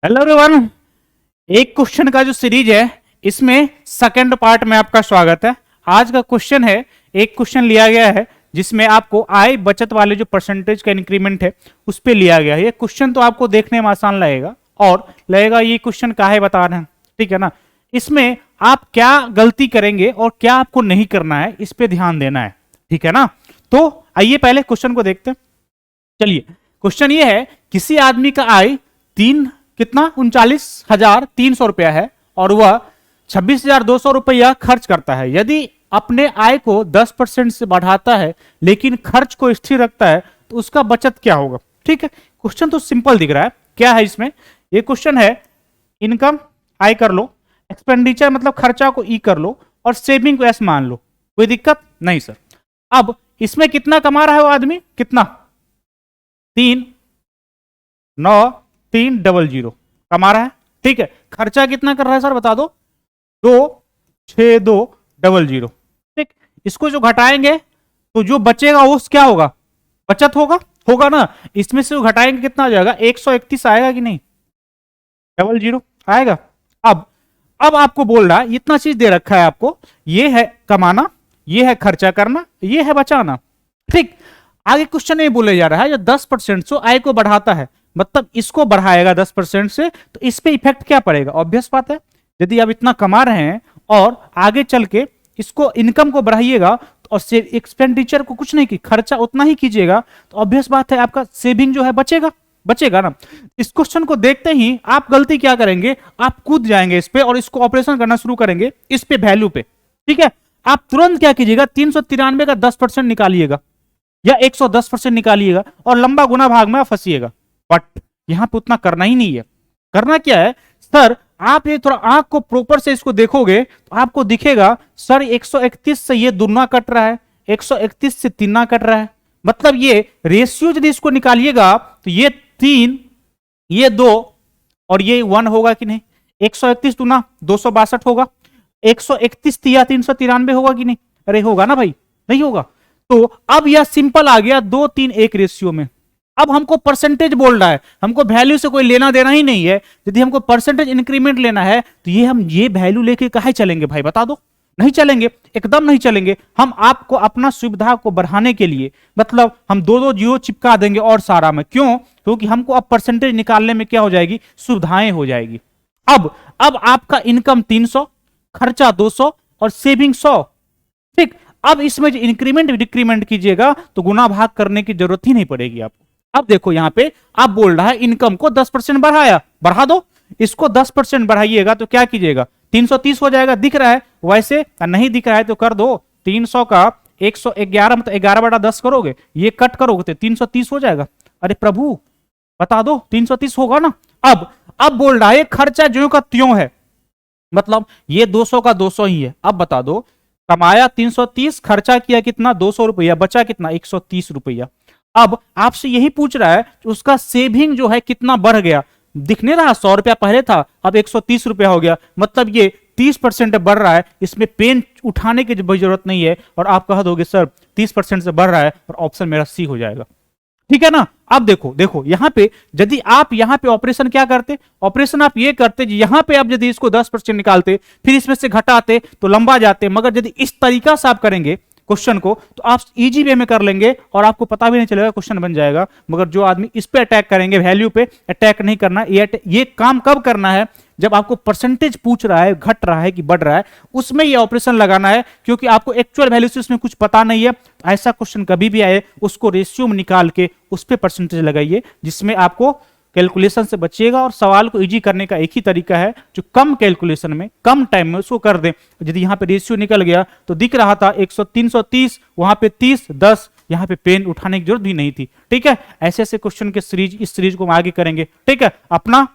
Hello everyone, एक question का जो सीरीज है इसमें सेकंड पार्ट में आपका स्वागत है। आज का क्वेश्चन है, एक क्वेश्चन लिया गया है जिसमें आपको आय बचत वाले जो परसेंटेज का इंक्रीमेंट है उस पे लिया गया है। ये क्वेश्चन तो आपको देखने में आसान लगेगा और लगेगा ये क्वेश्चन काहे बता रहे हैं, ठीक है ना। इसमें आप क्या गलती करेंगे और क्या आपको नहीं करना है इस पे ध्यान देना है, ठीक है ना। तो आइए पहले क्वेश्चन को देखते हैं। चलिए, क्वेश्चन ये है, किसी आदमी का आय 39,300 रुपया है और वह 26,200 रुपया खर्च करता है। यदि अपने आय को 10% से बढ़ाता है लेकिन खर्च को स्थिर रखता है तो उसका बचत क्या होगा। ठीक है, क्वेश्चन तो सिंपल दिख रहा है। क्या है इसमें, ये क्वेश्चन है इनकम आय कर लो, एक्सपेंडिचर मतलब खर्चा को ई कर लो और सेविंग को एस मान लो। कोई दिक्कत नहीं सर। अब इसमें कितना कमा रहा है वो आदमी, कितना 3,9,300 कमा रहा है, ठीक है। खर्चा कितना कर रहा है सर बता दो, 2,6,200, ठीक। इसको जो घटाएंगे तो जो बचेगा वो क्या होगा, बचत होगा ना। इसमें से घटाएंगे कितना आ जाएगा, 131 आएगा कि नहीं, 00 आएगा। अब आपको बोल रहा है इतना चीज दे रखा है आपको, ये है कमाना, ये है खर्चा करना, ये है बचाना, ठीक। आगे क्वेश्चन ये बोले जा रहा है, जो 10% से आय को बढ़ाता है मतलब इसको बढ़ाएगा 10% से, तो इस पे इफेक्ट क्या पड़ेगा। ऑब्वियस बात है, यदि आप इतना कमा रहे हैं और आगे चल के इसको इनकम को बढ़ाइएगा और एक्सपेंडिचर को कुछ नहीं की, खर्चा उतना ही कीजिएगा, तो ऑब्वियस बात है आपका सेविंग जो है बचेगा ना। इस क्वेश्चन को देखते ही आप गलती क्या करेंगे, आप कूद जाएंगे इस पे और इसको ऑपरेशन करना शुरू करेंगे इस पे वैल्यू पे, ठीक है। आप तुरंत क्या कीजिएगा, 393 का 10% निकालिएगा या 110% निकालिएगा और लंबा गुना भाग में फंसिएगा। बट यहां पे उतना करना ही नहीं है। करना क्या है सर, आप ये थोड़ा आंख को प्रॉपर से इसको देखोगे तो आपको दिखेगा सर 131 से ये दुना कट रहा है, 131 से तिना कट रहा है, मतलब ये रेशियो यदि इसको निकालिएगा तो ये 3, ये 2 और ये 1 होगा कि नहीं। 131 दुना 262 होगा, 131 तिया 393 होगा कि नहीं, अरे होगा ना भाई, नहीं होगा। तो अब यह सिंपल आ गया 2-3-1 रेशियो में। अब हमको परसेंटेज बोल रहा है, हमको वैल्यू से कोई लेना देना ही नहीं है। यदि हमको परसेंटेज इंक्रीमेंट लेना है तो ये वैल्यू लेके काहे चलेंगे भाई, बता दो। नहीं चलेंगे, एकदम नहीं चलेंगे। हम आपको अपना सुविधा को बढ़ाने के लिए मतलब हम 2-2 जीरो चिपका देंगे और सारा में, क्यों, क्योंकि हमको अब परसेंटेज निकालने में क्या हो जाएगी, सुविधाएं हो जाएगी। अब आपका इनकम 300, खर्चा 200 और सेविंग 100, ठीक। अब इसमें जो इंक्रीमेंट डिक्रीमेंट कीजिएगा तो गुना भाग करने की जरूरत ही नहीं पड़ेगी आपको। अब देखो यहां पे आप बोल रहा है इनकम को 10% बढ़ा दो, इसको 10% बढ़ाइएगा तो क्या कीजिएगा, 330 हो जाएगा। दिख रहा है वैसे, नहीं दिख रहा है तो कर दो 300 का 111 मतलब 11/10 करोगे, ये कट करोगे तो 330 हो जाएगा। अरे प्रभु बता दो 330 होगा ना। अब बोल रहा है खर्चा ज्यों का त्यों है, मतलब ये 200 का 200 ही है। अब बता दो, कमाया 330, खर्चा किया कितना 200 रुपया, बचा कितना 130 रुपया। अब आपसे यही पूछ रहा है कि उसका सेविंग जो है कितना बढ़ गया। दिखने रहा 100 रुपया पहले था, अब 130 रुपया हो गया, मतलब ये 30% बढ़ रहा है। इसमें पेन उठाने की जरूरत नहीं है और आप कह दोगे सर 30% से बढ़ रहा है और ऑप्शन मेरा सी हो जाएगा, ठीक है ना। अब देखो यहां पे यदि आप यहां पे ऑपरेशन क्या करते, ऑपरेशन आप ये करते यहां पे आप यदि इसको 10% निकालते फिर इसमें से घटाते तो लंबा जाते, मगर यदि इस तरीका से आप करेंगे क्वेश्चन को तो आप इजी वे में कर लेंगे और आपको पता भी नहीं चलेगा, क्वेश्चन बन जाएगा। मगर जो आदमी इस पे अटैक करेंगे, वैल्यू पे अटैक नहीं करना। ये काम कब करना है, जब आपको परसेंटेज पूछ रहा है घट रहा है कि बढ़ रहा है, उसमें ये ऑपरेशन लगाना है, क्योंकि आपको एक्चुअल वैल्यू से उसमें कुछ पता नहीं है। ऐसा क्वेश्चन कभी भी आए उसको रेशियो में निकाल के उस पर परसेंटेज लगाइए, जिसमें आपको कैलकुलेशन से बचिएगा। और सवाल को इजी करने का एक ही तरीका है, जो कम कैलकुलेशन में कम टाइम में उसको कर दें। यदि यहाँ पे रेशियो निकल गया तो दिख रहा था 330, वहां पे 30, 10, यहाँ पे पेन उठाने की जरूरत भी नहीं थी, ठीक है। ऐसे क्वेश्चन के सीरीज, इस सीरीज को हम आगे करेंगे, ठीक है। अपना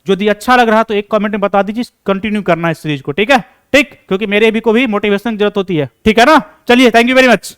यदि अच्छा लग रहा तो एक कमेंट में बता दीजिए, कंटिन्यू करना है इस सीरीज को, ठीक है, ठीक, क्योंकि मेरे भी को भी मोटिवेशन की जरूरत होती है, ठीक है ना। चलिए, थैंक यू वेरी मच।